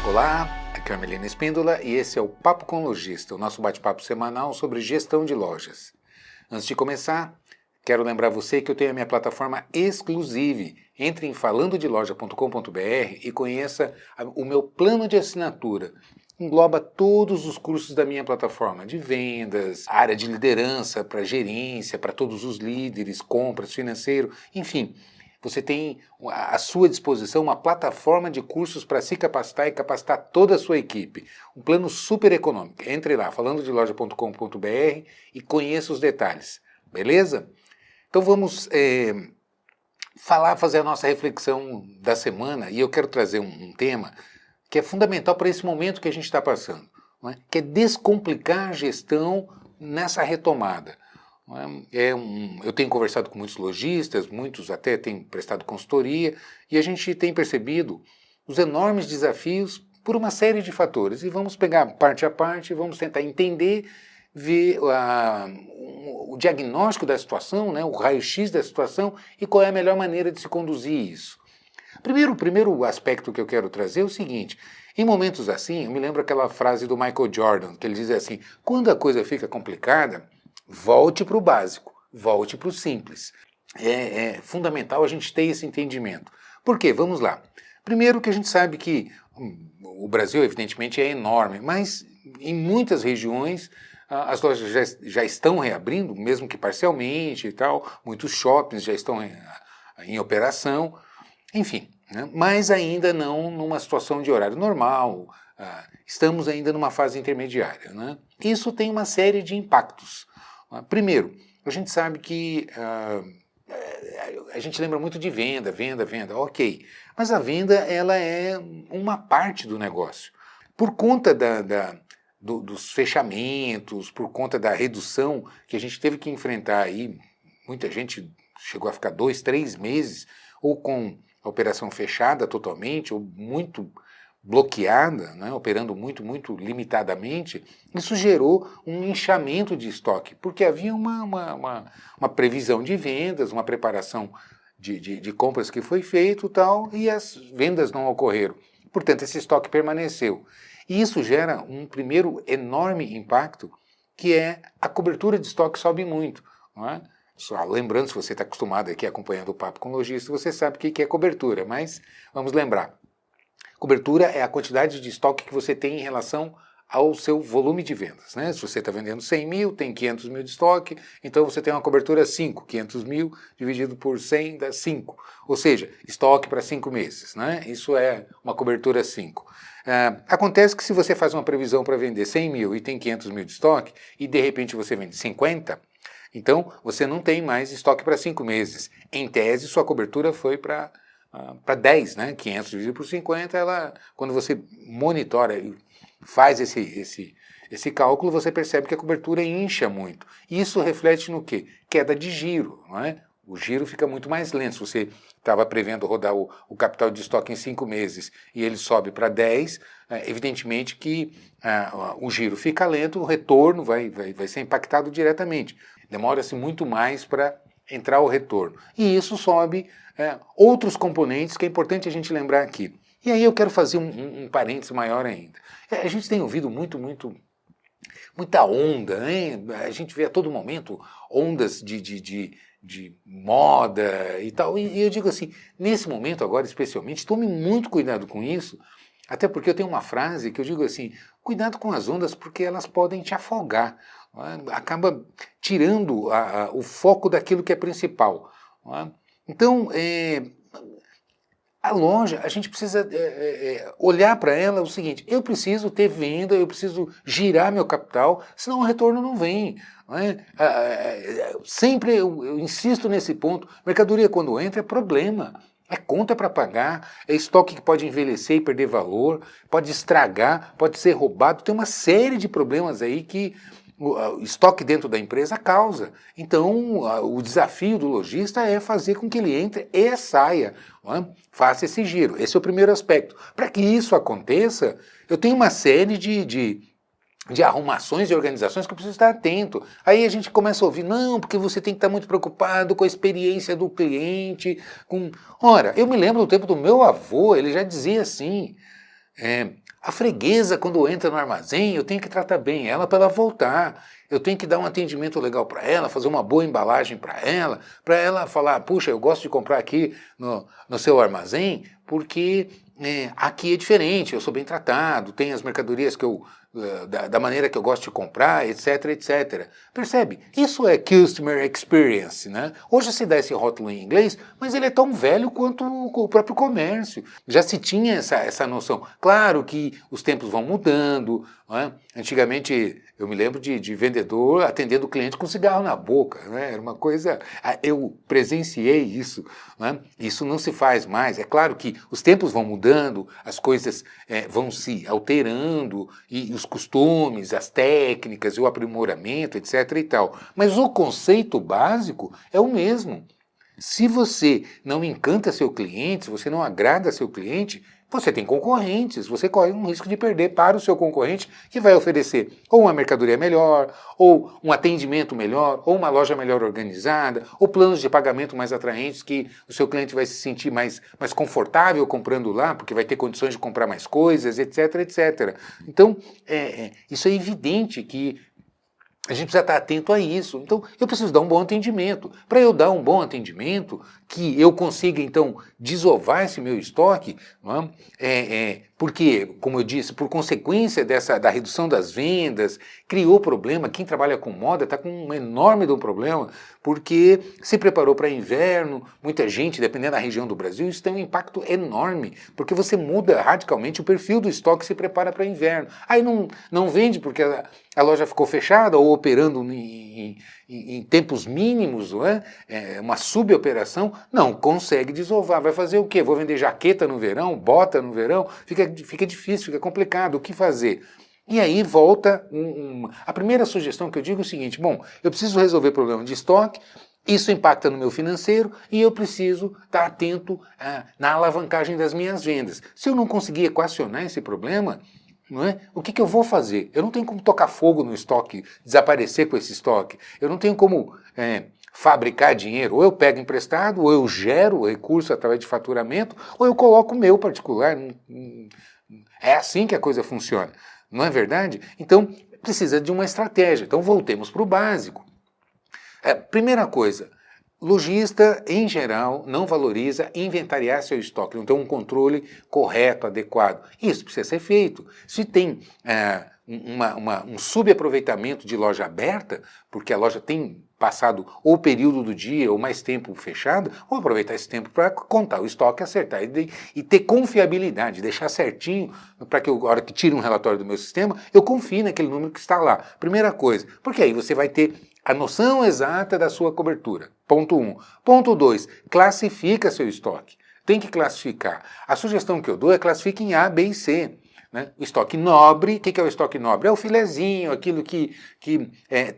Olá, aqui é a Melina Espíndola e esse é o Papo com Lojista, o nosso bate-papo semanal sobre gestão de lojas. Antes de começar, quero lembrar você que eu tenho a minha plataforma exclusiva. Entre em falandodeloja.com.br e conheça o meu plano de assinatura. Engloba todos os cursos da minha plataforma, de vendas, área de liderança, para gerência, para todos os líderes, compras, financeiro, enfim. Você tem à sua disposição uma plataforma de cursos para se capacitar e capacitar toda a sua equipe. Um plano super econômico. Entre lá, falandodeloja.com.br e conheça os detalhes. Beleza? Então vamos fazer a nossa reflexão da semana e eu quero trazer um tema que é fundamental para esse momento que a gente está passando, não é? Que é descomplicar a gestão nessa retomada. Eu tenho conversado com muitos lojistas, muitos até têm prestado consultoria, e a gente tem percebido os enormes desafios por uma série de fatores. E vamos pegar parte a parte, vamos tentar entender, ver o diagnóstico da situação, né, o raio-x da situação e qual é a melhor maneira de se conduzir isso. O primeiro aspecto que eu quero trazer é o seguinte: em momentos assim, eu me lembro aquela frase do Michael Jordan, que ele dizia assim: quando a coisa fica complicada, volte para o básico, volte para o simples. É fundamental a gente ter esse entendimento. Por quê? Vamos lá. Primeiro que a gente sabe que o Brasil, evidentemente, é enorme, mas em muitas regiões as lojas já estão reabrindo, mesmo que parcialmente e tal, muitos shoppings já estão em operação, enfim, né? Mas ainda não numa situação de horário normal, estamos ainda numa fase intermediária, né? Isso tem uma série de impactos. Primeiro, a gente sabe que a gente lembra muito de venda, ok. Mas a venda ela é uma parte do negócio. Por conta dos fechamentos, por conta da redução que a gente teve que enfrentar aí, muita gente chegou a ficar 2, 3 meses, ou com a operação fechada totalmente, ou muito bloqueada, né, operando muito limitadamente, isso gerou um inchamento de estoque, porque havia uma previsão de vendas, uma preparação de compras que foi feito tal, e as vendas não ocorreram. Portanto, esse estoque permaneceu. E isso gera um primeiro enorme impacto, que é a cobertura de estoque sobe muito. Não é? Só lembrando, se você está acostumado aqui acompanhando o Papo com Lojista, você sabe o que é cobertura, mas vamos lembrar. Cobertura é a quantidade de estoque que você tem em relação ao seu volume de vendas, né? Se você está vendendo 100 mil, tem 500 mil de estoque, então você tem uma cobertura 5, 500 mil dividido por 100 dá 5, ou seja, estoque para 5 meses, né? Isso é uma cobertura 5. Acontece que se você faz uma previsão para vender 100 mil e tem 500 mil de estoque, e de repente você vende 50, então você não tem mais estoque para 5 meses. Em tese, sua cobertura foi para 10, né? 500 dividido por 50, quando você monitora e faz esse cálculo, você percebe que a cobertura incha muito. Isso reflete no quê? Queda de giro, não é? O giro fica muito mais lento. Se você estava prevendo rodar o capital de estoque em 5 meses e ele sobe para 10, evidentemente que o giro fica lento, o retorno vai ser impactado diretamente. Demora-se muito mais para entrar o retorno. E isso sobe outros componentes que é importante a gente lembrar aqui. E aí eu quero fazer um parênteses maior ainda. A gente tem ouvido muita onda, né? A gente vê a todo momento ondas de moda e tal. E eu digo assim, nesse momento agora especialmente, tome muito cuidado com isso, até porque eu tenho uma frase que eu digo assim, cuidado com as ondas porque elas podem te afogar. Acaba tirando o foco daquilo que é principal. Então, a loja, a gente precisa olhar para ela o seguinte: eu preciso ter venda, eu preciso girar meu capital, senão o retorno não vem. Não é? Sempre eu insisto nesse ponto: mercadoria quando entra é problema. É conta para pagar, é estoque que pode envelhecer e perder valor, pode estragar, pode ser roubado. Tem uma série de problemas aí que o estoque dentro da empresa causa. Então, o desafio do lojista é fazer com que ele entre e saia, não é? Faça esse giro. Esse é o primeiro aspecto. Para que isso aconteça, eu tenho uma série de arrumações de organizações que eu preciso estar atento. Aí a gente começa a ouvir, não, porque você tem que estar muito preocupado com a experiência do cliente. Ora, eu me lembro do tempo do meu avô, ele já dizia assim, A freguesa, quando entra no armazém, eu tenho que tratar bem ela para ela voltar. Eu tenho que dar um atendimento legal para ela, fazer uma boa embalagem para ela falar, puxa, eu gosto de comprar aqui no seu armazém, porque aqui é diferente, eu sou bem tratado, tem as mercadorias que eu da maneira que eu gosto de comprar, etc, etc. Percebe? Isso é Customer Experience, né? Hoje se dá esse rótulo em inglês, mas ele é tão velho quanto o próprio comércio. Já se tinha essa noção. Claro que os tempos vão mudando, não é? Antigamente, eu me lembro de vendedor atendendo o cliente com cigarro na boca, né? Era uma coisa... Eu presenciei isso, né? Isso não se faz mais. É claro que os tempos vão mudando, as coisas vão se alterando, e os costumes, as técnicas, o aprimoramento, etc. e tal. Mas o conceito básico é o mesmo. Se você não encanta seu cliente, se você não agrada seu cliente, você tem concorrentes, você corre um risco de perder para o seu concorrente que vai oferecer ou uma mercadoria melhor, ou um atendimento melhor, ou uma loja melhor organizada, ou planos de pagamento mais atraentes que o seu cliente vai se sentir mais confortável comprando lá, porque vai ter condições de comprar mais coisas, etc, etc. Então, isso é evidente que a gente precisa estar atento a isso. Então, eu preciso dar um bom atendimento. Para eu dar um bom atendimento, que eu consiga, então, desovar esse meu estoque, não é? Porque, como eu disse, por consequência da redução das vendas, criou problema. Quem trabalha com moda está com um enorme de um problema, porque se preparou para inverno, muita gente, dependendo da região do Brasil, isso tem um impacto enorme, porque você muda radicalmente o perfil do estoque e se prepara para inverno. Aí não vende porque a loja ficou fechada ou operando em tempos mínimos, não é? Uma suboperação, não consegue desovar. Vai fazer o quê? Vou vender jaqueta no verão, bota no verão? Fica difícil, fica complicado. O que fazer? E aí volta a primeira sugestão que eu digo é o seguinte, bom, eu preciso resolver problema de estoque, isso impacta no meu financeiro e eu preciso estar atento na alavancagem das minhas vendas. Se eu não conseguir equacionar esse problema, não é? O que eu vou fazer? Eu não tenho como tocar fogo no estoque, desaparecer com esse estoque. Eu não tenho como fabricar dinheiro. Ou eu pego emprestado, ou eu gero recurso através de faturamento, ou eu coloco o meu particular. É assim que a coisa funciona. Não é verdade? Então, precisa de uma estratégia. Então, voltemos para o básico. Primeira coisa, lojista, em geral, não valoriza inventariar seu estoque, não tem um controle correto, adequado. Isso precisa ser feito. Se tem um subaproveitamento de loja aberta, porque a loja tem passado ou o período do dia ou mais tempo fechado, vou aproveitar esse tempo para contar o estoque, acertar e ter confiabilidade, deixar certinho para que a hora que tire um relatório do meu sistema, eu confie naquele número que está lá. Primeira coisa, porque aí você vai ter a noção exata da sua cobertura. Ponto 1. Ponto 2. Classifica seu estoque. Tem que classificar. A sugestão que eu dou é classifique em A, B e C. Né? O estoque nobre, o que é o estoque nobre? É o filezinho, aquilo que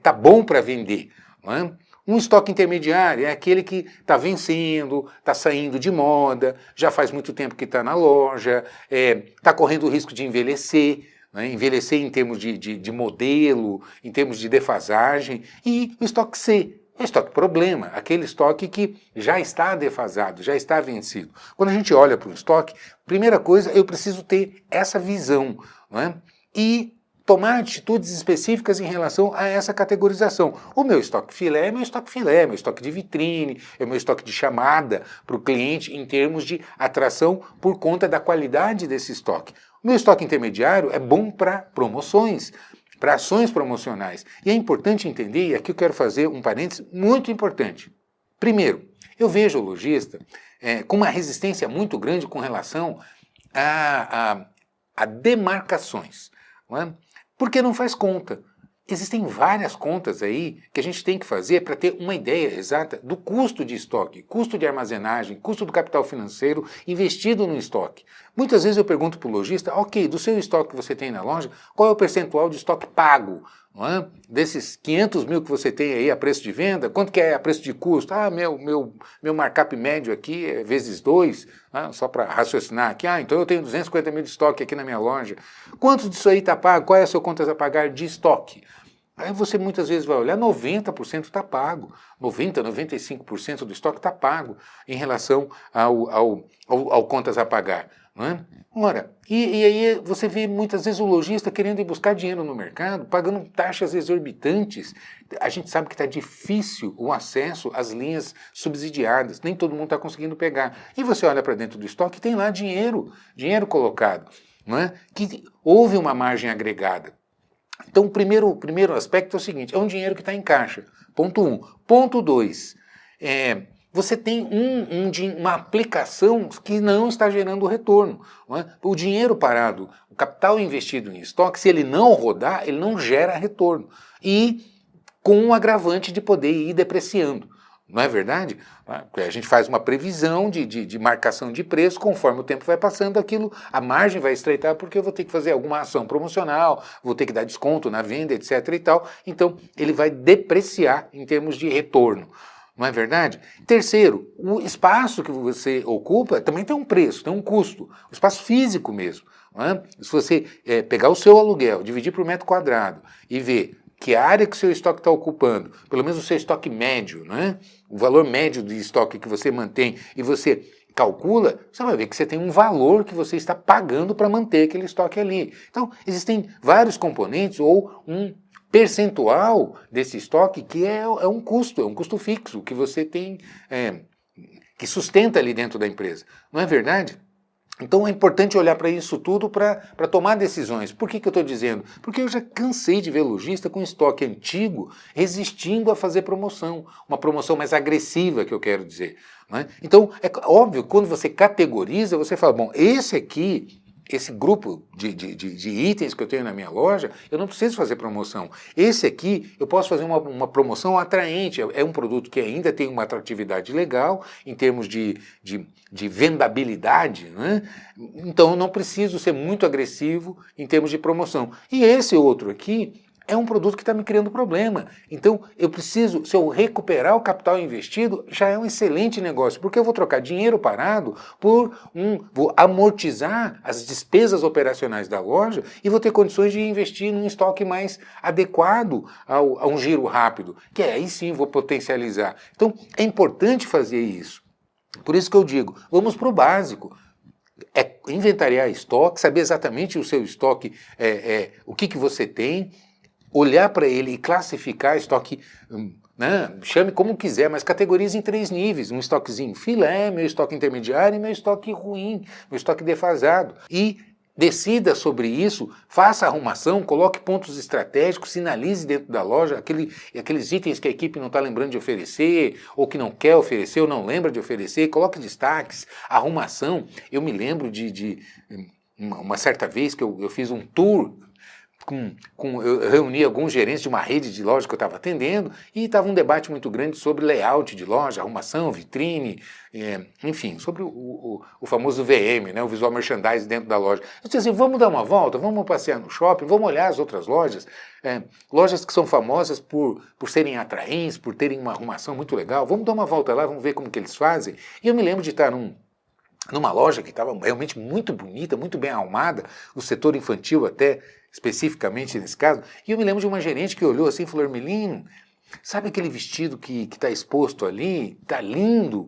tá bom para vender. Não é? Um estoque intermediário é aquele que está vencendo, está saindo de moda, já faz muito tempo que está na loja, está correndo o risco de envelhecer. Né? Envelhecer em termos de modelo, em termos de defasagem, e o estoque C, o estoque problema, aquele estoque que já está defasado, já está vencido. Quando a gente olha para o estoque, primeira coisa, eu preciso ter essa visão, não é? E tomar atitudes específicas em relação a essa categorização. O meu estoque filé é meu estoque filé, meu estoque de vitrine, é meu estoque de chamada para o cliente em termos de atração por conta da qualidade desse estoque. O meu estoque intermediário é bom para promoções, para ações promocionais. E é importante entender, e aqui eu quero fazer um parênteses muito importante. Primeiro, eu vejo o lojista com uma resistência muito grande com relação a demarcações, não é? Porque não faz conta. Existem várias contas aí que a gente tem que fazer para ter uma ideia exata do custo de estoque, custo de armazenagem, custo do capital financeiro investido no estoque. Muitas vezes eu pergunto para o lojista, ok, do seu estoque que você tem na loja, qual é o percentual de estoque pago? Não é? Desses 500 mil que você tem aí a preço de venda, quanto que é a preço de custo? Meu markup médio aqui é vezes 2, só para raciocinar aqui. Então eu tenho 250 mil de estoque aqui na minha loja. Quanto disso aí está pago? Qual é a sua conta a pagar de estoque? Aí você muitas vezes vai olhar, 90% está pago, 90%, 95% do estoque está pago em relação ao contas a pagar. Não é? Ora, e aí você vê muitas vezes o lojista querendo ir buscar dinheiro no mercado, pagando taxas exorbitantes. A gente sabe que está difícil o acesso às linhas subsidiadas, nem todo mundo está conseguindo pegar. E você olha para dentro do estoque e tem lá dinheiro colocado, não é? Que houve uma margem agregada. Então, o primeiro aspecto é o seguinte, é um dinheiro que está em caixa, ponto 1. Ponto 2, você tem uma aplicação que não está gerando retorno. Não é? O dinheiro parado, o capital investido em estoque, se ele não rodar, ele não gera retorno. E com o agravante de poder ir depreciando. Não é verdade? A gente faz uma previsão de marcação de preço, conforme o tempo vai passando, aquilo, a margem vai estreitar, porque eu vou ter que fazer alguma ação promocional, vou ter que dar desconto na venda, etc. e tal. Então, ele vai depreciar em termos de retorno. Não é verdade? Terceiro, o espaço que você ocupa também tem um preço, tem um custo. O espaço físico mesmo. Não é? Se você pegar o seu aluguel, dividir por metro quadrado e ver que a área que o seu estoque está ocupando, pelo menos o seu estoque médio, né? O valor médio de estoque que você mantém e você calcula, você vai ver que você tem um valor que você está pagando para manter aquele estoque ali. Então, existem vários componentes ou um percentual desse estoque que é um custo fixo que você tem, que sustenta ali dentro da empresa. Não é verdade? Então é importante olhar para isso tudo para tomar decisões. Por que eu estou dizendo? Porque eu já cansei de ver lojista com estoque antigo resistindo a fazer promoção. Uma promoção mais agressiva, que eu quero dizer. Né? Então, é óbvio, quando você categoriza, você fala, bom, esse grupo de itens que eu tenho na minha loja, eu não preciso fazer promoção. Esse aqui, eu posso fazer uma promoção atraente. É um produto que ainda tem uma atratividade legal, em termos de vendabilidade, né? Então eu não preciso ser muito agressivo em termos de promoção. E esse outro aqui é um produto que está me criando problema. Então eu preciso, se eu recuperar o capital investido, já é um excelente negócio, porque eu vou trocar dinheiro parado vou amortizar as despesas operacionais da loja e vou ter condições de investir num estoque mais adequado a um giro rápido, que aí sim vou potencializar. Então é importante fazer isso. Por isso que eu digo, vamos para o básico. É inventariar estoque, saber exatamente o seu estoque, o que você tem, olhar para ele e classificar estoque, né, chame como quiser, mas categorize em 3 níveis. Um estoquezinho filé, meu estoque intermediário e meu estoque ruim, meu estoque defasado. E decida sobre isso, faça a arrumação, coloque pontos estratégicos, sinalize dentro da loja aqueles itens que a equipe não está lembrando de oferecer, ou que não quer oferecer, ou não lembra de oferecer, coloque destaques, arrumação. Eu me lembro de uma certa vez que eu fiz um tour, eu reuni alguns gerentes de uma rede de loja que eu estava atendendo e estava um debate muito grande sobre layout de loja, arrumação, vitrine, enfim, sobre o famoso VM, né, o Visual Merchandising dentro da loja. Eu disse assim, vamos dar uma volta, vamos passear no shopping, vamos olhar as outras lojas, lojas que são famosas por serem atraentes, por terem uma arrumação muito legal, vamos dar uma volta lá, vamos ver como que eles fazem. E eu me lembro de estar numa loja que estava realmente muito bonita, muito bem arrumada, o setor infantil até, especificamente nesse caso, e eu me lembro de uma gerente que olhou assim e falou, Hermelino, sabe aquele vestido que está exposto ali? Está lindo,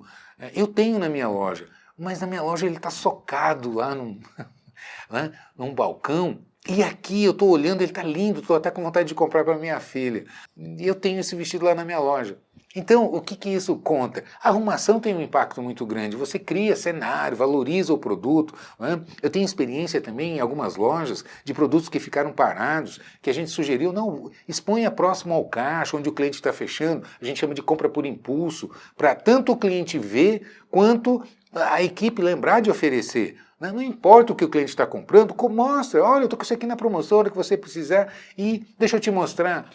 eu tenho na minha loja, mas na minha loja ele está socado lá num balcão, e aqui eu estou olhando, ele está lindo, estou até com vontade de comprar para minha filha, e eu tenho esse vestido lá na minha loja. Então, o que isso conta? A arrumação tem um impacto muito grande. Você cria cenário, valoriza o produto. Né? Eu tenho experiência também em algumas lojas de produtos que ficaram parados, que a gente sugeriu, não, exponha próximo ao caixa, onde o cliente está fechando. A gente chama de compra por impulso, para tanto o cliente ver, quanto a equipe lembrar de oferecer. Não importa o que o cliente está comprando, mostra, olha, eu estou com isso aqui na promoção, a hora que você precisar, e deixa eu te mostrar.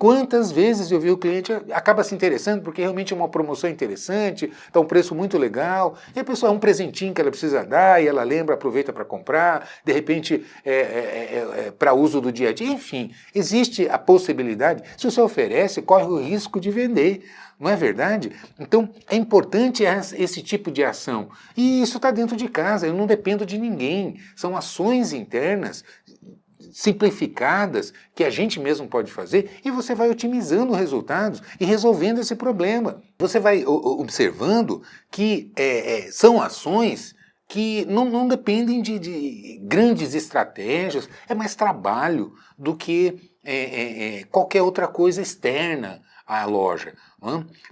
Quantas vezes eu vi o cliente acaba se interessando porque realmente é uma promoção interessante, está um preço muito legal, e a pessoa é um presentinho que ela precisa dar e ela lembra, aproveita para comprar, de repente para uso do dia a dia, enfim, existe a possibilidade, se você oferece, corre o risco de vender, não é verdade? Então é importante esse tipo de ação, e isso está dentro de casa, eu não dependo de ninguém, são ações internas simplificadas que a gente mesmo pode fazer e você vai otimizando resultados e resolvendo esse problema. Você vai observando que são ações que não dependem de grandes estratégias, é mais trabalho do que qualquer outra coisa externa à loja.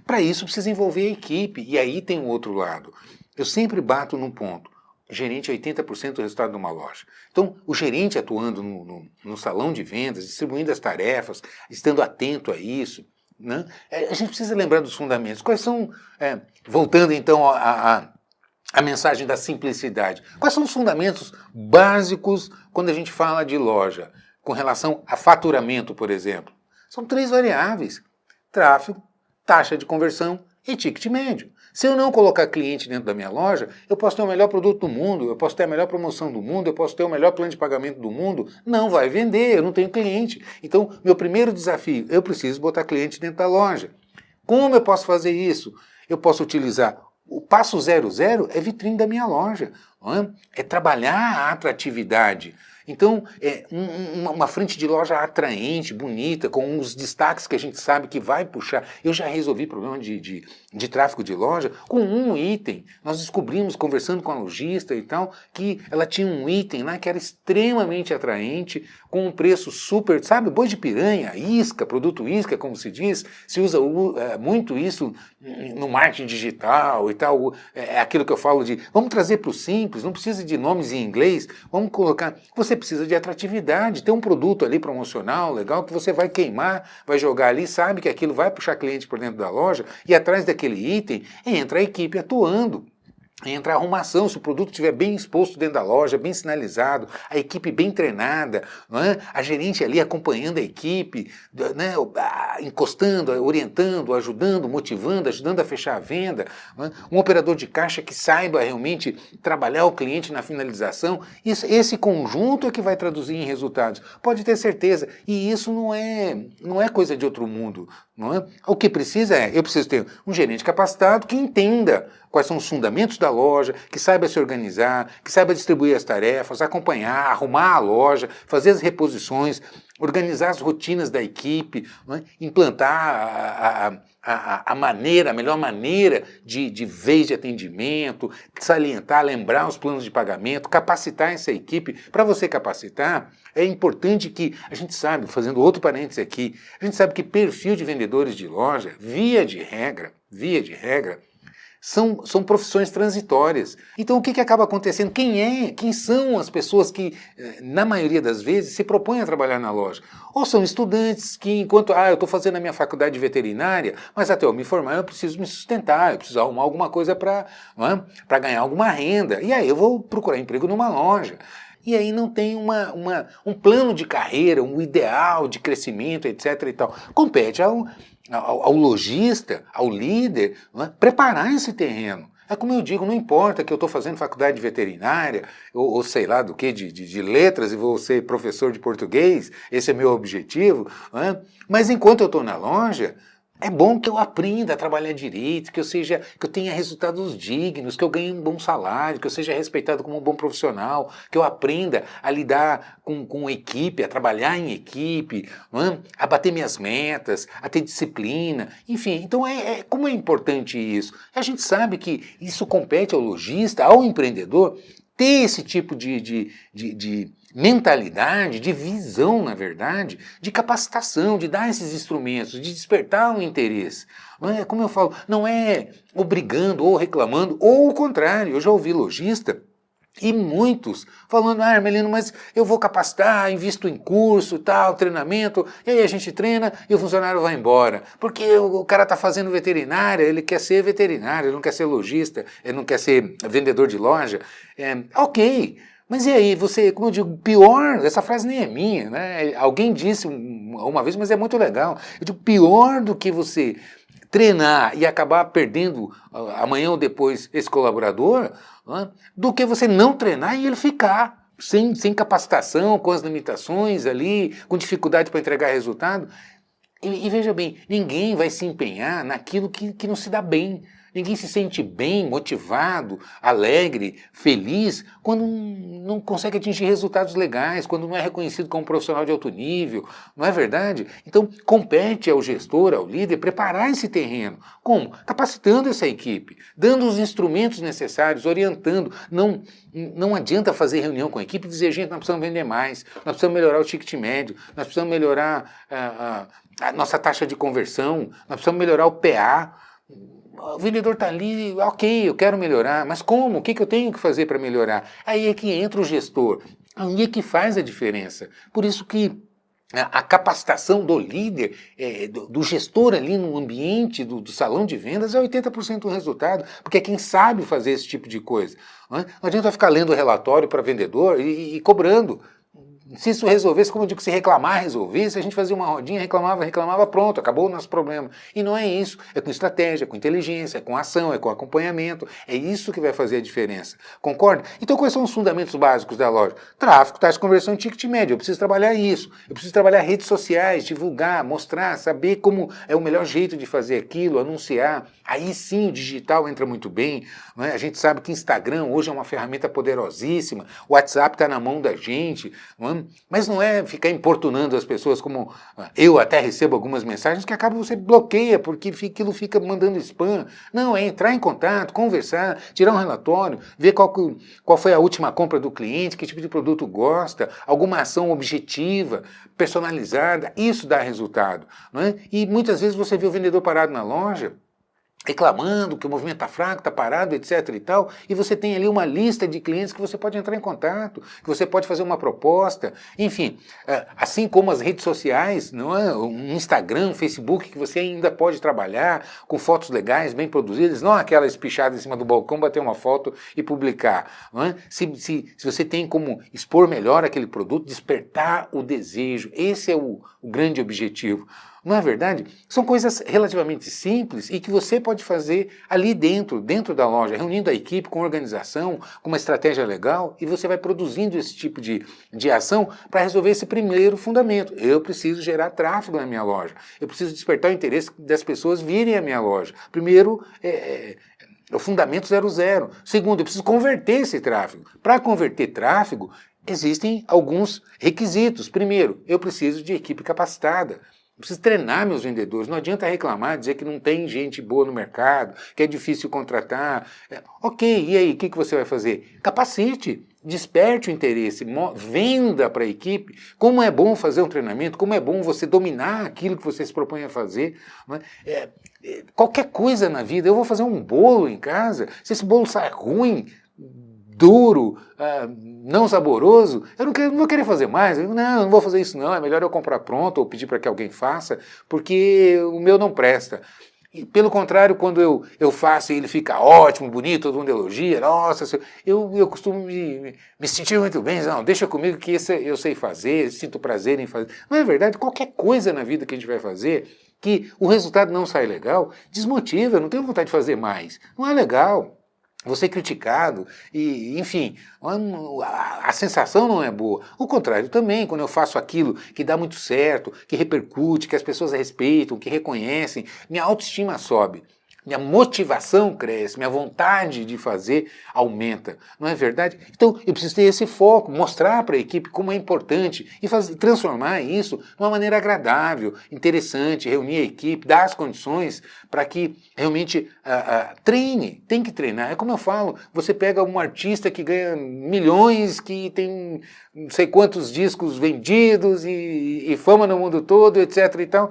Para isso precisa envolver a equipe, e aí tem um outro lado. Eu sempre bato num ponto. Gerente é 80% do resultado de uma loja. Então, o gerente atuando no salão de vendas, distribuindo as tarefas, estando atento a isso, né? A gente precisa lembrar dos fundamentos. Quais são, voltando então à mensagem da simplicidade, quais são os fundamentos básicos quando a gente fala de loja, com relação a faturamento, por exemplo? São 3 variáveis: tráfego, taxa de conversão e ticket médio. Se eu não colocar cliente dentro da minha loja, eu posso ter o melhor produto do mundo, eu posso ter a melhor promoção do mundo, eu posso ter o melhor plano de pagamento do mundo, não vai vender, eu não tenho cliente. Então, meu primeiro desafio, eu preciso botar cliente dentro da loja. Como eu posso fazer isso? Eu posso utilizar o passo 00, é vitrine da minha loja, é trabalhar a atratividade. Então, uma frente de loja atraente, bonita, com os destaques que a gente sabe que vai puxar. Eu já resolvi problema de tráfego de loja com um item. Nós descobrimos, conversando com a lojista e tal, que ela tinha um item lá que era extremamente atraente, com um preço super, sabe, boi de piranha, isca, produto isca, como se diz. Se usa muito isso no marketing digital e tal. É aquilo que eu falo de, vamos trazer para o simples, não precisa de nomes em inglês, vamos colocar... Você precisa de atratividade, ter um produto ali promocional, legal, que você vai queimar, vai jogar ali, sabe que aquilo vai puxar cliente por dentro da loja, e atrás daquele item entra a equipe atuando. Entra a arrumação, se o produto estiver bem exposto dentro da loja, bem sinalizado, a equipe bem treinada, não é? A gerente ali acompanhando a equipe, né? Encostando, orientando, ajudando, motivando, ajudando a fechar a venda, não é? Um operador de caixa que saiba realmente trabalhar o cliente na finalização. Esse conjunto é que vai traduzir em resultados, pode ter certeza. E isso não é coisa de outro mundo. Não é? O que precisa eu preciso ter um gerente capacitado que entenda quais são os fundamentos da loja, que saiba se organizar, que saiba distribuir as tarefas, acompanhar, arrumar a loja, fazer as reposições, organizar as rotinas da equipe, não é? Implantar a melhor maneira de vez de atendimento, salientar, lembrar os planos de pagamento, capacitar essa equipe. Para você capacitar, é importante que, a gente sabe, fazendo outro parênteses aqui, a gente sabe que perfil de vendedores de loja, via de regra, são profissões transitórias. Então o que acaba acontecendo? Quem são as pessoas que, na maioria das vezes, se propõem a trabalhar na loja? Ou são estudantes que, enquanto eu estou fazendo a minha faculdade veterinária, mas até eu me formar eu preciso me sustentar, eu preciso arrumar alguma coisa para ganhar alguma renda. E aí eu vou procurar emprego numa loja. E aí não tem um plano de carreira, um ideal de crescimento, etc. e tal. Compete ao lojista, ao líder, preparar esse terreno. É como eu digo, não importa que eu estou fazendo faculdade de veterinária, ou sei lá do que, de letras, e vou ser professor de português, esse é meu objetivo, mas enquanto eu estou na loja, é bom que eu aprenda a trabalhar direito, que eu tenha resultados dignos, que eu ganhe um bom salário, que eu seja respeitado como um bom profissional, que eu aprenda a lidar com equipe, a trabalhar em equipe, a bater minhas metas, a ter disciplina, enfim. Então, como é importante isso? A gente sabe que isso compete ao lojista, ao empreendedor, ter esse tipo de mentalidade, de visão, na verdade, de capacitação, de dar esses instrumentos, de despertar um interesse. Não é, como eu falo, não é obrigando ou reclamando, ou o contrário. Eu já ouvi lojista e muitos falando, Armelino, mas eu vou capacitar, invisto em curso, tal, treinamento, e aí a gente treina e o funcionário vai embora. Porque o cara está fazendo veterinária, ele quer ser veterinário, ele não quer ser lojista, ele não quer ser vendedor de loja. Ok. Mas e aí, você, como eu digo, pior, essa frase nem é minha, né? Alguém disse uma vez, mas é muito legal. Eu digo, pior do que você treinar e acabar perdendo amanhã ou depois esse colaborador, do que você não treinar e ele ficar sem capacitação, com as limitações ali, com dificuldade para entregar resultado. E veja bem, ninguém vai se empenhar naquilo que não se dá bem. Ninguém se sente bem, motivado, alegre, feliz, quando não consegue atingir resultados legais, quando não é reconhecido como profissional de alto nível, não é verdade? Então, compete ao gestor, ao líder, preparar esse terreno. Como? Capacitando essa equipe, dando os instrumentos necessários, orientando. Não adianta fazer reunião com a equipe e dizer, gente, nós precisamos vender mais, nós precisamos melhorar o ticket médio, nós precisamos melhorar a nossa taxa de conversão, nós precisamos melhorar o PA. O vendedor está ali, ok, eu quero melhorar, mas como? O que eu tenho que fazer para melhorar? Aí é que entra o gestor, aí é que faz a diferença. Por isso que a capacitação do líder, do gestor ali no ambiente do salão de vendas é 80% do resultado, porque é quem sabe fazer esse tipo de coisa. Não adianta ficar lendo o relatório para vendedor e cobrando. Se isso resolvesse, como eu digo, se reclamar, resolvesse, a gente fazia uma rodinha, reclamava, pronto, acabou o nosso problema. E não é isso, é com estratégia, com inteligência, é com ação, é com acompanhamento, é isso que vai fazer a diferença. Concorda? Então quais são os fundamentos básicos da loja? Tráfego, taxa de conversão e ticket médio, eu preciso trabalhar isso, eu preciso trabalhar redes sociais, divulgar, mostrar, saber como é o melhor jeito de fazer aquilo, anunciar. Aí sim o digital entra muito bem, não é? A gente sabe que Instagram hoje é uma ferramenta poderosíssima, o WhatsApp está na mão da gente, não é? Mas não é ficar importunando as pessoas, como eu até recebo algumas mensagens que acabam você bloqueia, porque aquilo fica mandando spam. Não, é entrar em contato, conversar, tirar um relatório, ver qual foi a última compra do cliente, que tipo de produto gosta, alguma ação objetiva, personalizada, isso dá resultado. Não é? E muitas vezes você vê o vendedor parado na loja, reclamando que o movimento está fraco, está parado, etc. e tal, e você tem ali uma lista de clientes que você pode entrar em contato, que você pode fazer uma proposta, enfim, assim como as redes sociais, não é? Um Instagram, um Facebook, que você ainda pode trabalhar com fotos legais, bem produzidas, não aquela espichada em cima do balcão, bater uma foto e publicar. Não é? Se você tem como expor melhor aquele produto, despertar o desejo, esse é o grande objetivo. Não é verdade? São coisas relativamente simples e que você pode fazer ali dentro da loja, reunindo a equipe com organização, com uma estratégia legal, e você vai produzindo esse tipo de ação para resolver esse primeiro fundamento. Eu preciso gerar tráfego na minha loja. Eu preciso despertar o interesse das pessoas virem à minha loja. Primeiro, o fundamento 00. Segundo, eu preciso converter esse tráfego. Para converter tráfego, existem alguns requisitos. Primeiro, eu preciso de equipe capacitada. Eu preciso treinar meus vendedores. Não adianta reclamar, dizer que não tem gente boa no mercado, que é difícil contratar. Ok, e aí, o que você vai fazer? Capacite, desperte o interesse, venda para a equipe como é bom fazer um treinamento, como é bom você dominar aquilo que você se propõe a fazer. Qualquer coisa na vida, eu vou fazer um bolo em casa, se esse bolo sai ruim, duro, não saboroso, eu não vou querer fazer mais, não vou fazer isso não, é melhor eu comprar pronto ou pedir para que alguém faça, porque o meu não presta. E, pelo contrário, quando eu faço e ele fica ótimo, bonito, todo mundo elogia, nossa, eu costumo me sentir muito bem, não, deixa comigo que esse eu sei fazer, sinto prazer em fazer. Não é verdade? Qualquer coisa na vida que a gente vai fazer, que o resultado não sai legal, desmotiva, eu não tenho vontade de fazer mais, não é legal. Você criticado, e, enfim, a sensação não é boa. O contrário também, quando eu faço aquilo que dá muito certo, que repercute, que as pessoas respeitam, que reconhecem, minha autoestima sobe. Minha motivação cresce, minha vontade de fazer aumenta, não é verdade? Então, eu preciso ter esse foco, mostrar para a equipe como é importante e transformar isso de uma maneira agradável, interessante, reunir a equipe, dar as condições para que realmente treine, tem que treinar. É como eu falo, você pega um artista que ganha milhões, que tem não sei quantos discos vendidos e fama no mundo todo, etc. e tal.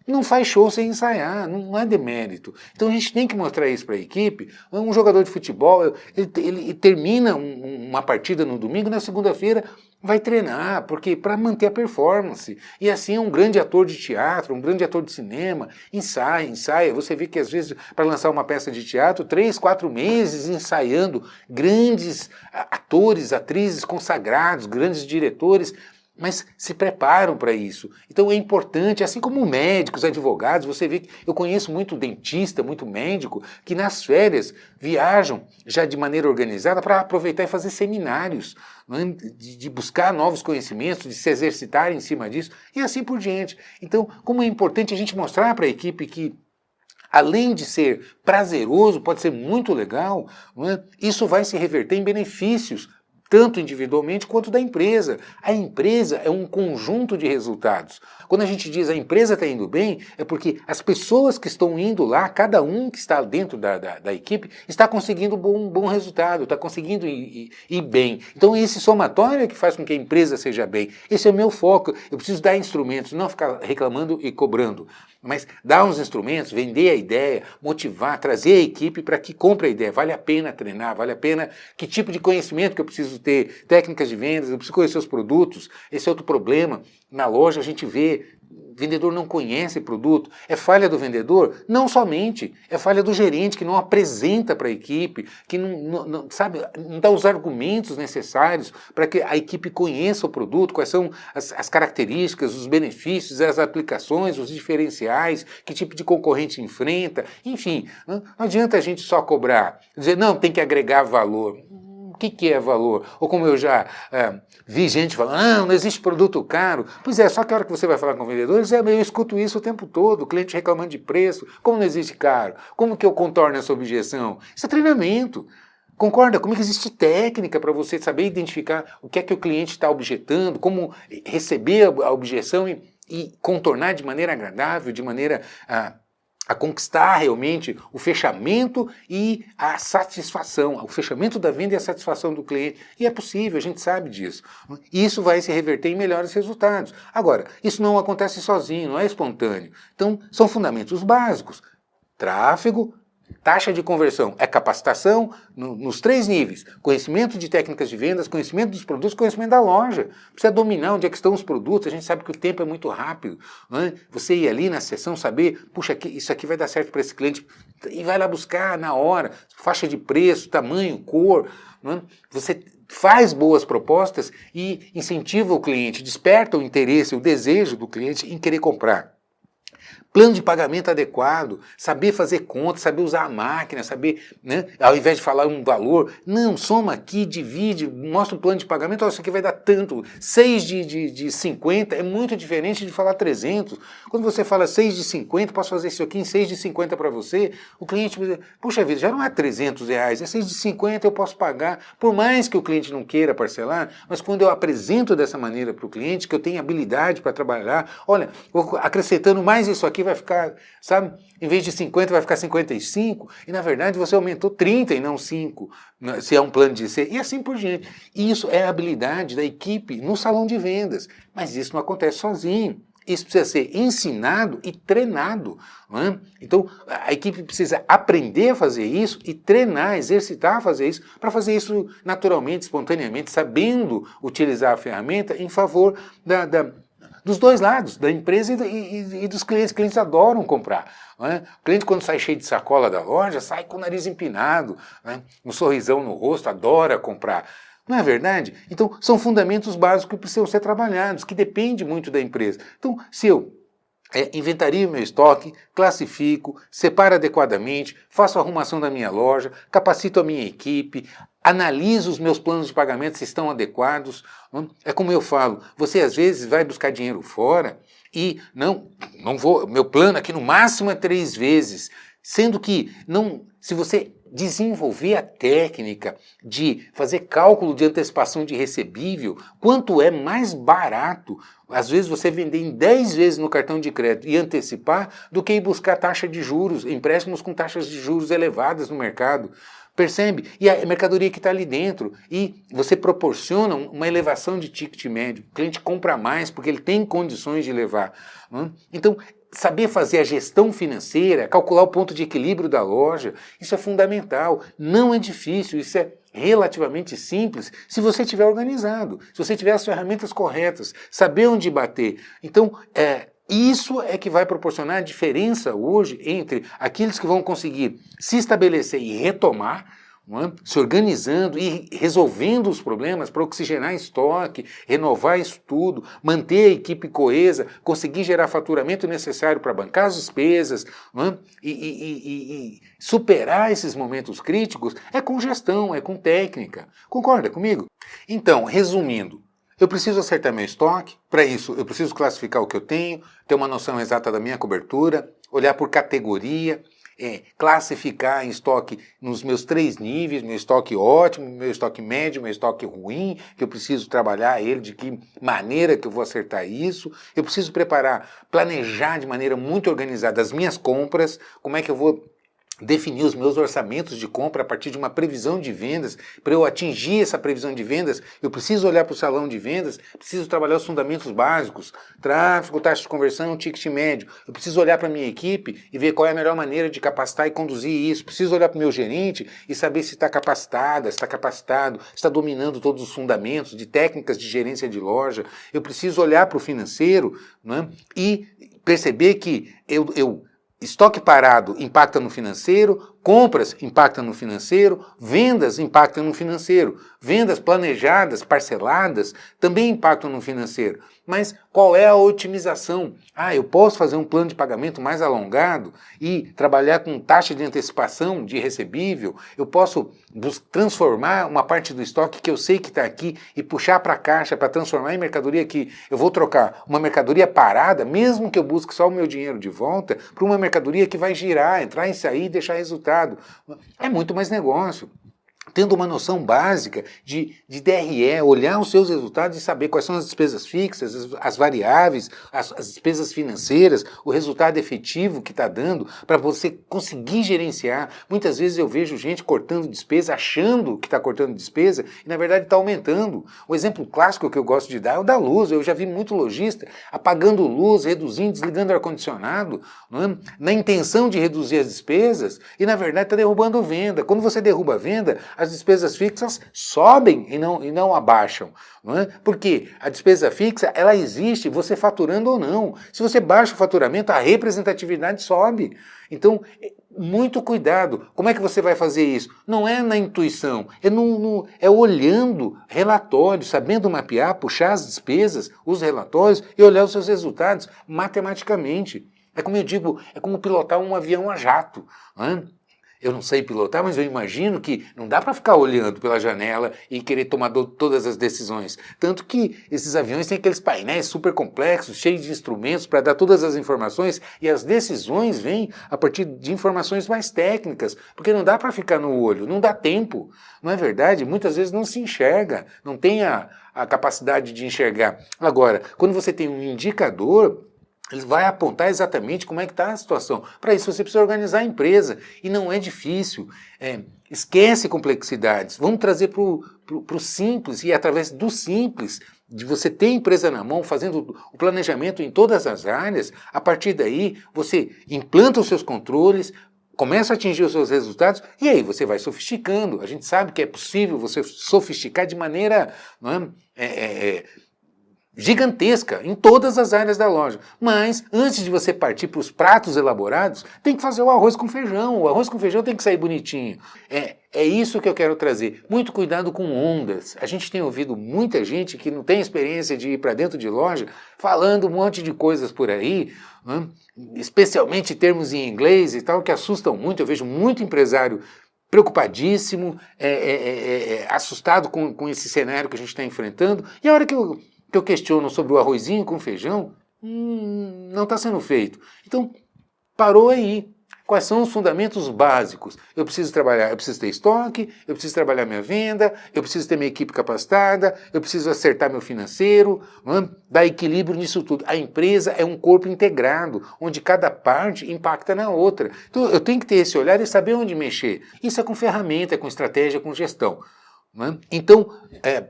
Não faz show sem ensaiar, não é demérito. Então a gente tem que mostrar isso para a equipe. Um jogador de futebol, ele termina uma partida no domingo, na segunda-feira vai treinar, porque para manter a performance. E assim é um grande ator de teatro, um grande ator de cinema, ensaia. Você vê que às vezes para lançar uma peça de teatro, 3, 4 meses ensaiando, grandes atores, atrizes consagrados, grandes diretores, mas se preparam para isso. Então é importante, assim como médicos, advogados, você vê que eu conheço muito dentista, muito médico, que nas férias viajam já de maneira organizada para aproveitar e fazer seminários, né, de buscar novos conhecimentos, de se exercitar em cima disso, e assim por diante. Então, como é importante a gente mostrar para a equipe que além de ser prazeroso, pode ser muito legal, não é? Isso vai se reverter em benefícios, tanto individualmente quanto da empresa. A empresa é um conjunto de resultados. Quando a gente diz a empresa está indo bem, é porque as pessoas que estão indo lá, cada um que está dentro da equipe, está conseguindo um bom resultado, está conseguindo ir bem. Então esse somatório é que faz com que a empresa seja bem. Esse é o meu foco. Eu preciso dar instrumentos, não ficar reclamando e cobrando, mas dar uns instrumentos, vender a ideia, motivar, trazer a equipe para que compre a ideia. Vale a pena treinar, vale a pena que tipo de conhecimento que eu preciso ter, técnicas de vendas, eu preciso conhecer os produtos. Esse é outro problema. Na loja a gente vê, o vendedor não conhece produto. É falha do vendedor? Não somente. É falha do gerente que não apresenta para a equipe, que não sabe, não dá os argumentos necessários para que a equipe conheça o produto, quais são as características, os benefícios, as aplicações, os diferenciais, que tipo de concorrente enfrenta. Enfim, não adianta a gente só cobrar, dizer, não, tem que agregar valor. O que é valor? Ou como eu já vi gente falando, não existe produto caro. Pois é, só que a hora que você vai falar com vendedores, eu escuto isso o tempo todo, o cliente reclamando de preço, como não existe caro? Como que eu contorno essa objeção? Isso é treinamento. Concorda? Como que existe técnica para você saber identificar o que é que o cliente está objetando, como receber a objeção e contornar de maneira agradável, de maneira a conquistar realmente o fechamento e a satisfação, o fechamento da venda e a satisfação do cliente. E é possível, a gente sabe disso. E isso vai se reverter em melhores resultados. Agora, isso não acontece sozinho, não é espontâneo. Então, são fundamentos básicos. Tráfego, taxa de conversão, é capacitação nos 3 níveis. Conhecimento de técnicas de vendas, conhecimento dos produtos, conhecimento da loja. Precisa dominar onde é que estão os produtos. A gente sabe que o tempo é muito rápido. Não é? Você ir ali na sessão, saber, puxa, isso aqui vai dar certo para esse cliente, e vai lá buscar na hora, faixa de preço, tamanho, cor. Não é? Você faz boas propostas e incentiva o cliente, desperta o interesse, o desejo do cliente em querer comprar. Plano de pagamento adequado, saber fazer conta, saber usar a máquina, saber, né, ao invés de falar um valor, não, soma aqui, divide, mostra o plano de pagamento, olha, isso aqui vai dar tanto, 6 de 50 é muito diferente de falar 300. Quando você fala 6 de 50, posso fazer isso aqui em 6 de 50 para você, o cliente me diz, puxa vida, já não é R$300, é 6 de 50 eu posso pagar, por mais que o cliente não queira parcelar, mas quando eu apresento dessa maneira para o cliente, que eu tenho habilidade para trabalhar, olha, acrescentando mais isso aqui vai ficar, sabe, em vez de 50 vai ficar 55, e na verdade você aumentou 30 e não 5, se é um plano de ser, e assim por diante. Isso é a habilidade da equipe no salão de vendas, mas isso não acontece sozinho. Isso precisa ser ensinado e treinado. Não é? Então, a equipe precisa aprender a fazer isso e treinar, exercitar a fazer isso, para fazer isso naturalmente, espontaneamente, sabendo utilizar a ferramenta em favor dos dois lados, da empresa e dos clientes. Os clientes adoram comprar. Não é? O cliente, quando sai cheio de sacola da loja, sai com o nariz empinado, né? Um sorrisão no rosto, adora comprar. Não é verdade? Então, são fundamentos básicos que precisam ser trabalhados, que depende muito da empresa. Então, se eu inventario o meu estoque, classifico, separo adequadamente, faço a arrumação da minha loja, capacito a minha equipe, analiso os meus planos de pagamento se estão adequados. É como eu falo, você às vezes vai buscar dinheiro fora e não vou, meu plano aqui no máximo é 3 vezes, sendo que se você desenvolver a técnica de fazer cálculo de antecipação de recebível, quanto é mais barato, às vezes você vender em 10 vezes no cartão de crédito e antecipar, do que ir buscar taxa de juros, empréstimos com taxas de juros elevadas no mercado. Percebe? E a mercadoria que está ali dentro. E você proporciona uma elevação de ticket médio. O cliente compra mais porque ele tem condições de levar. Então, saber fazer a gestão financeira, calcular o ponto de equilíbrio da loja, isso é fundamental. Não é difícil, isso é relativamente simples se você estiver organizado, se você tiver as ferramentas corretas, saber onde bater. Então, isso é que vai proporcionar a diferença hoje entre aqueles que vão conseguir se estabelecer e retomar, se organizando e resolvendo os problemas para oxigenar estoque, renovar isso tudo, manter a equipe coesa, conseguir gerar faturamento necessário para bancar as despesas, e superar esses momentos críticos, é com gestão, é com técnica. Concorda comigo? Então, resumindo, eu preciso acertar meu estoque, para isso eu preciso classificar o que eu tenho, ter uma noção exata da minha cobertura, olhar por categoria, classificar em estoque nos meus 3 níveis, meu estoque ótimo, meu estoque médio, meu estoque ruim, que eu preciso trabalhar ele, de que maneira que eu vou acertar isso. Eu preciso planejar de maneira muito organizada as minhas compras, como é que eu vou definir os meus orçamentos de compra a partir de uma previsão de vendas. Para eu atingir essa previsão de vendas, eu preciso olhar para o salão de vendas, preciso trabalhar os fundamentos básicos, tráfego, taxa de conversão, ticket médio. Eu preciso olhar para a minha equipe e ver qual é a melhor maneira de capacitar e conduzir isso. Preciso olhar para o meu gerente e saber se está capacitada, se está capacitado, se está dominando todos os fundamentos de técnicas de gerência de loja. Eu preciso olhar para o financeiro, né, e perceber que estoque parado impacta no financeiro, compras impactam no financeiro, vendas impactam no financeiro, vendas planejadas, parceladas, também impactam no financeiro. Mas qual é a otimização? Eu posso fazer um plano de pagamento mais alongado e trabalhar com taxa de antecipação de recebível, eu posso transformar uma parte do estoque que eu sei que está aqui e puxar para a caixa para transformar em mercadoria que eu vou trocar uma mercadoria parada, mesmo que eu busque só o meu dinheiro de volta, para uma mercadoria que vai girar, entrar e sair e deixar resultado. É muito mais negócio. Tendo uma noção básica de DRE, olhar os seus resultados e saber quais são as despesas fixas, as variáveis, as despesas financeiras, o resultado efetivo que está dando, para você conseguir gerenciar. Muitas vezes eu vejo gente cortando despesa, achando que está cortando despesa, e na verdade está aumentando. O exemplo clássico que eu gosto de dar é o da luz. Eu já vi muito lojista apagando luz, reduzindo, desligando ar-condicionado, na intenção de reduzir as despesas, e na verdade está derrubando venda. Quando você derruba a venda, as despesas fixas sobem e não abaixam. Não é? Porque a despesa fixa, ela existe, você faturando ou não. Se você baixa o faturamento, a representatividade sobe. Então, muito cuidado. Como é que você vai fazer isso? Não é na intuição, é olhando relatórios, sabendo mapear, puxar as despesas, os relatórios e olhar os seus resultados matematicamente. É como eu digo, é como pilotar um avião a jato. Não é? Eu não sei pilotar, mas eu imagino que não dá para ficar olhando pela janela e querer tomar todas as decisões. Tanto que esses aviões têm aqueles painéis super complexos, cheios de instrumentos para dar todas as informações, e as decisões vêm a partir de informações mais técnicas, porque não dá para ficar no olho, não dá tempo. Não é verdade? Muitas vezes não se enxerga, não tem a capacidade de enxergar. Agora, quando você tem um indicador, ele vai apontar exatamente como é que está a situação. Para isso você precisa organizar a empresa. E não é difícil. Esquece complexidades. Vamos trazer para o simples. E através do simples, de você ter a empresa na mão, fazendo o planejamento em todas as áreas, a partir daí você implanta os seus controles, começa a atingir os seus resultados, e aí você vai sofisticando. A gente sabe que é possível você sofisticar de maneira gigantesca em todas as áreas da loja. Mas, antes de você partir para os pratos elaborados, tem que fazer o arroz com feijão. O arroz com feijão tem que sair bonitinho. É isso que eu quero trazer. Muito cuidado com ondas. A gente tem ouvido muita gente que não tem experiência de ir para dentro de loja falando um monte de coisas por aí, né? Especialmente termos em inglês e tal, que assustam muito. Eu vejo muito empresário preocupadíssimo, assustado com esse cenário que a gente está enfrentando. E a hora que eu questiono sobre o arrozinho com feijão, não está sendo feito. Então, parou aí. Quais são os fundamentos básicos? Eu preciso trabalhar, eu preciso ter estoque, eu preciso trabalhar minha venda, eu preciso ter minha equipe capacitada, eu preciso acertar meu financeiro, dar equilíbrio nisso tudo. A empresa é um corpo integrado, onde cada parte impacta na outra. Então, eu tenho que ter esse olhar e saber onde mexer. Isso é com ferramenta, é com estratégia, com gestão. Então,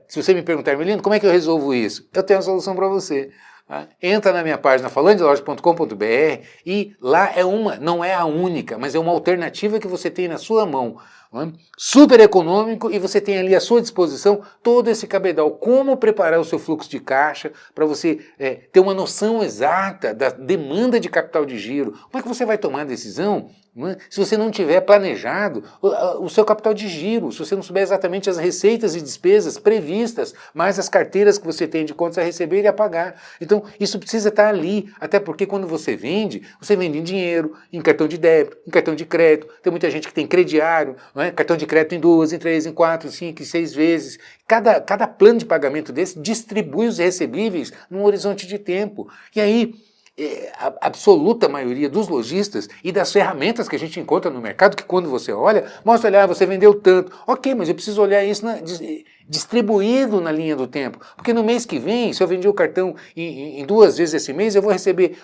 se você me perguntar, Melino, como é que eu resolvo isso? Eu tenho a solução para você. Entra na minha página falandeloja.com.br e lá não é a única, mas é uma alternativa que você tem na sua mão. Super econômico, e você tem ali à sua disposição todo esse cabedal. Como preparar o seu fluxo de caixa para você ter uma noção exata da demanda de capital de giro. Como é que você vai tomar a decisão se você não tiver planejado o seu capital de giro, se você não souber exatamente as receitas e despesas previstas, mais as carteiras que você tem de contas a receber e a pagar. Então, isso precisa estar ali, até porque quando você vende em dinheiro, em cartão de débito, em cartão de crédito. Tem muita gente que tem crediário, cartão de crédito em 2, em 3, em 4, em 5, em 6 vezes. Cada plano de pagamento desse distribui os recebíveis num horizonte de tempo. E aí, a absoluta maioria dos lojistas e das ferramentas que a gente encontra no mercado, que quando você olha, mostra, olha, você vendeu tanto. Ok, mas eu preciso olhar isso distribuído na linha do tempo. Porque no mês que vem, se eu vendi o cartão em 2 vezes esse mês, eu vou receber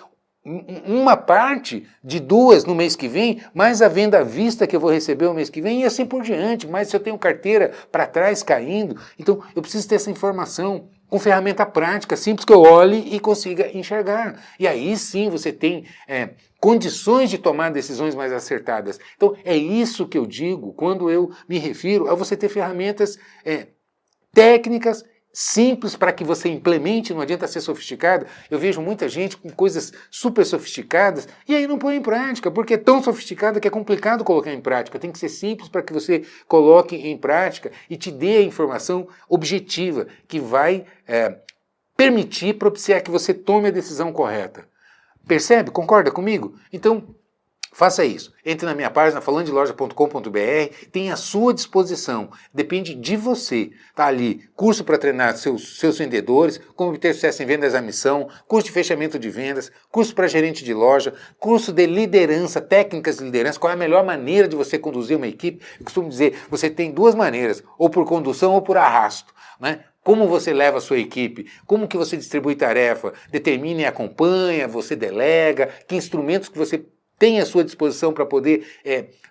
uma parte de 2 no mês que vem, mais a venda à vista que eu vou receber o mês que vem, e assim por diante. Mas se eu tenho carteira para trás caindo, então eu preciso ter essa informação com ferramenta prática, simples, que eu olhe e consiga enxergar. E aí sim você tem condições de tomar decisões mais acertadas. Então é isso que eu digo quando eu me refiro a você ter ferramentas técnicas, simples para que você implemente, não adianta ser sofisticado. Eu vejo muita gente com coisas super sofisticadas e aí não põe em prática, porque é tão sofisticado que é complicado colocar em prática. Tem que ser simples para que você coloque em prática e te dê a informação objetiva que vai permitir, propiciar que você tome a decisão correta. Percebe? Concorda comigo? Então, faça isso. Entre na minha página falandodeloja.com.br, tem à sua disposição. Depende de você. Tá ali, curso para treinar seus vendedores, como obter sucesso em vendas à missão, curso de fechamento de vendas, curso para gerente de loja, curso de liderança, técnicas de liderança, qual é a melhor maneira de você conduzir uma equipe. Eu costumo dizer, você tem 2 maneiras, ou por condução ou por arrasto, né? Como você leva a sua equipe, como que você distribui tarefa, determina e acompanha, você delega, que instrumentos que você tem à sua disposição para poder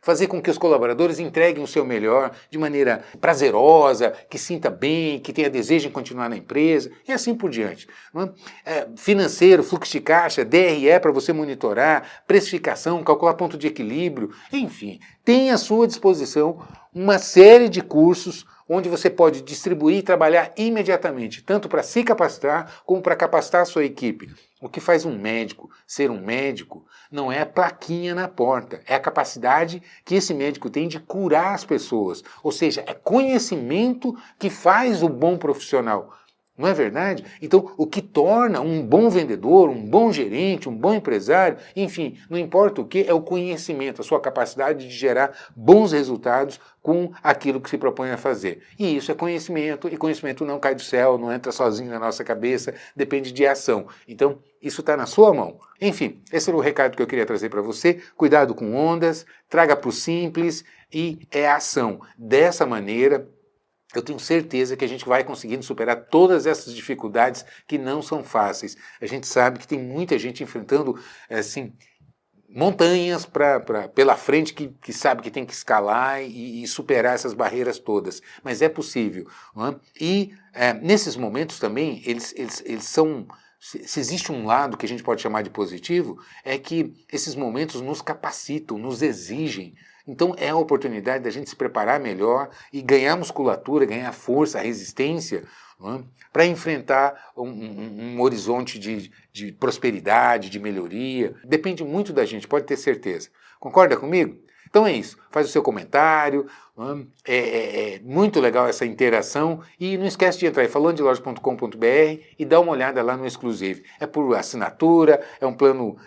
fazer com que os colaboradores entreguem o seu melhor de maneira prazerosa, que sinta bem, que tenha desejo em continuar na empresa e assim por diante. Não é? Financeiro, fluxo de caixa, DRE para você monitorar, precificação, calcular ponto de equilíbrio, enfim, tem à sua disposição uma série de cursos onde você pode distribuir e trabalhar imediatamente, tanto para se capacitar como para capacitar a sua equipe. O que faz um médico ser um médico não é a plaquinha na porta, é a capacidade que esse médico tem de curar as pessoas. Ou seja, é conhecimento que faz o bom profissional. Não é verdade? Então, o que torna um bom vendedor, um bom gerente, um bom empresário, enfim, não importa o que, é o conhecimento, a sua capacidade de gerar bons resultados com aquilo que se propõe a fazer. E isso é conhecimento, e conhecimento não cai do céu, não entra sozinho na nossa cabeça, depende de ação. Então, isso está na sua mão. Enfim, esse era o recado que eu queria trazer para você. Cuidado com ondas, traga para o simples e é ação. Dessa maneira, eu tenho certeza que a gente vai conseguindo superar todas essas dificuldades que não são fáceis. A gente sabe que tem muita gente enfrentando, assim, montanhas pela frente que sabe que tem que escalar e superar essas barreiras todas. Mas é possível. Não é? E nesses momentos também, eles são... Se existe um lado que a gente pode chamar de positivo, é que esses momentos nos capacitam, nos exigem. Então é a oportunidade da gente se preparar melhor e ganhar musculatura, ganhar força, resistência, para enfrentar um horizonte de prosperidade, de melhoria. Depende muito da gente, pode ter certeza. Concorda comigo? Então é isso, faz o seu comentário, é muito legal essa interação e não esquece de entrar em falandodeloja.com.br e dar uma olhada lá no Exclusive. É por assinatura, é um plano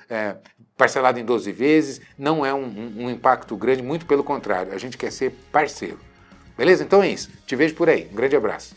parcelado em 12 vezes, não é um impacto grande, muito pelo contrário, a gente quer ser parceiro. Beleza? Então é isso, te vejo por aí, um grande abraço.